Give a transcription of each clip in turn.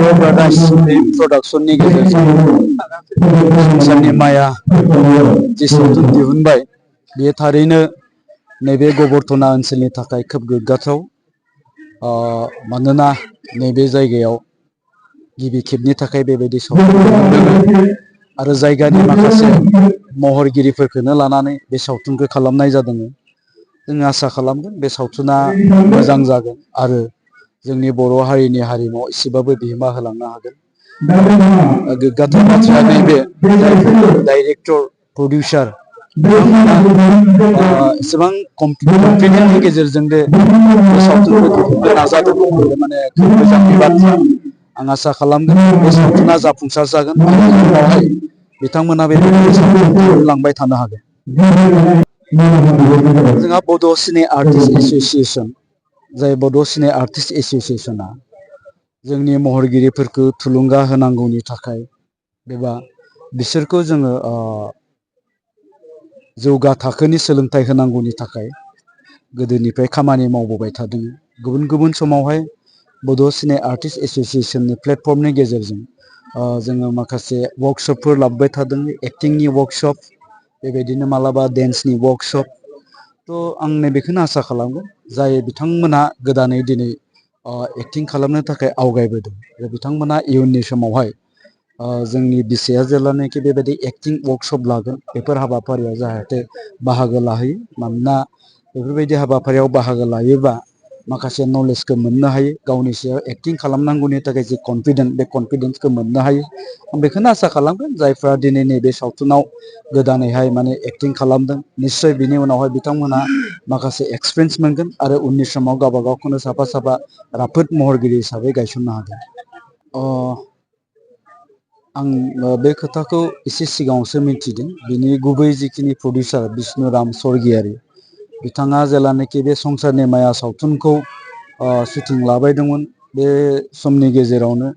प्रडाक्शननि गेजेरजों संसारनि माया जे सावथुन दिहुनबाय बेयो थारैनो नैबे गबरधना ओनसोलनि थाखाय खोब गोग्गाथाव। मानोना नैबे जायगायाव गिबि खेबनि थाखाय बेबायदि सावथुन दिहुनदों आरो जायगानि माखासे महरगिरिफोरखौनो लानानै बे सावथुनखौ खालामनाय जादों। जों आसा खालामगोन बे सावथुना मोजां जागोन आरो जोंनि बर' हारिनि हारिमुआव एसेबाबो बिहोमा होलांनो हागोन। गोग्गाथाव बाथ्राया नैबे डाइरेक्टर प्रडिउसार एसेबां कनफिडेन्टनि गेजेरजों बे सावथुनखौ दिहुननो नाजादों बे माने खोब मोजांनि बाथ्रा। आं आसा खालामगोन बे सावथुना जाफुंसार जागोन आरो इयुनावहाय बिथांमोना बे सावथुन दिहुनलांबाय थानो हागोन। जोंहा बड' सिने आर्टिस्ट एस'सिएसन, जाय बड' सिने आर्टिस्ट एस'सिएसना जोंनि महरगिरिफोरखौ थुलुंगा होनांगौनि थाखाय एबा बिसोरखौ जोङो जौगा थाखोनि सोलोंथाइ होनांगौनि थाखाय गोदोनिफ्राय खामानि मावबोबाय थादों। गुबुन गुबुन समावहाय बड' सिने आर्टिस्ट एस'सिएसननि प्लेटफर्मनि गेजेरजों जोङो माखासे वर्कशपफोर लाबोबाय थादों। एक्टिंनि वर्कशप, बेबायदिनो मालाबा डेन्सनि वर्कशप। थ' आं नैबेखौनो आसा खालामगोन जाय बिथांमोनहा गोदानै दिनै एक्टिं खालामनो थाखाय आवगायबोदों बिथांमोना इयुननि समावहाय जोंनि बिसाया जेब्लानाखि बेबायदि एक्टिं वर्कशप लागोन बेफोर हाबाफारियाव जाहाथे बाहागो लाहैयो। मानोना बेफोरबायदि हाबाफारियाव बाहागो लायोबा माखासे नलेजखौ मोननो हायो, गावनि सायाव एक्टिं खालामनांगौनि थाखाय जि कनफिडेन्स बे कनफिडेन्सखौ मोननो हायो। आं बेखौनो आसा खालामगोन जायफ्रा दिनै नैबे सावथुनाव गोदानैहाय माने एक्टिं खालामदों निस्सय बिनि उनावहाय बिथांमोनहा माखासे एक्सपिरियेन्स मोनगोन आरो उननि समाव गावबा गावखौनो साफा साफा राफोद महरगिरि हिसाबै गायसननो हागोन। आं बे खोथाखौ एसे सिगाङावसो मिन्थिदों। बिनि गुबै जिखिनि प्रडिउसार बिष्णुराम स्वर्गियारि, बिथाङा जेलानाखि बे संसारनि माया सावथुनखौ शुटिं लाबाय दंमोन बे समनि गेजेरावनो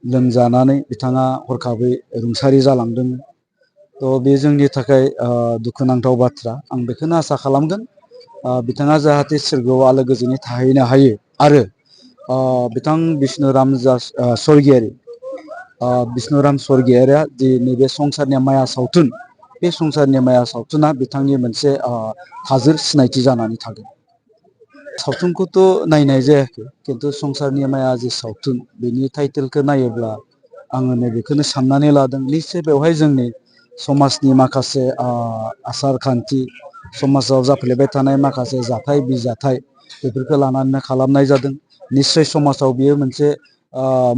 लोमजानानै बिथाङा हरखाबै रुंसारि जालांदों। थ' बे जोंनि थाखाय दुखुनांथाव बाथ्रा। आं बेखौनो आसा खालामगोन बिथाङा जाहाथे सोरगोआव आलो गोजोनै थाहैनो हायो आरो बिथां बिष्णुराम स्वर्गियारिया जि नैबे संसारनि माया सावथुन, बे संसारनि माया सावथुना बिथांनि मोनसे हाजोर सिनायथि जानानै थागोन। सावथुनखौथ' नायनाय जायाखै, खिन्थु संसारनि माया जि सावथुन बेनि टाइटेलखौ नायोब्ला आङो नैबेखौनो साननानै लादों निस्सय बेवहाय जोंनि समाजनि माखासे आसार खान्थि, समाजाव जाफ्लेबाय थानाय माखासे जाथाय बिजाथाय बेफोरखौ लानानै खालामनाय जादों। निस्सय समाजाव बियो मोनसे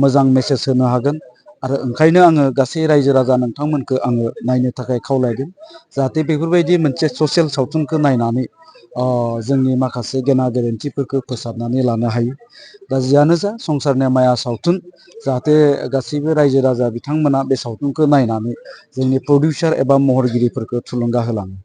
मोजां मेसेज होनो हागोन आरो ओंखायनो आङो गासै रायजो राजा नोंथांमोनखौ आङो नायनो थाखाय खावलायदों जाहाथे बेफोरबायदि मोनसे ससियेल सावथुनखौ नायनानै जोंनि माखासे गेना गोरोन्थिफोरखौ फोसाबनानै लानो हायो। दा जियानो जा संसारनि माया सावथुन, जाहाथे गासैबो रायजो राजा बिथांमोना बे सावथुनखौ नायनानै जोंनि प्रडिउसार एबा महरगिरिफोरखौ थुलुंगा होलाङो।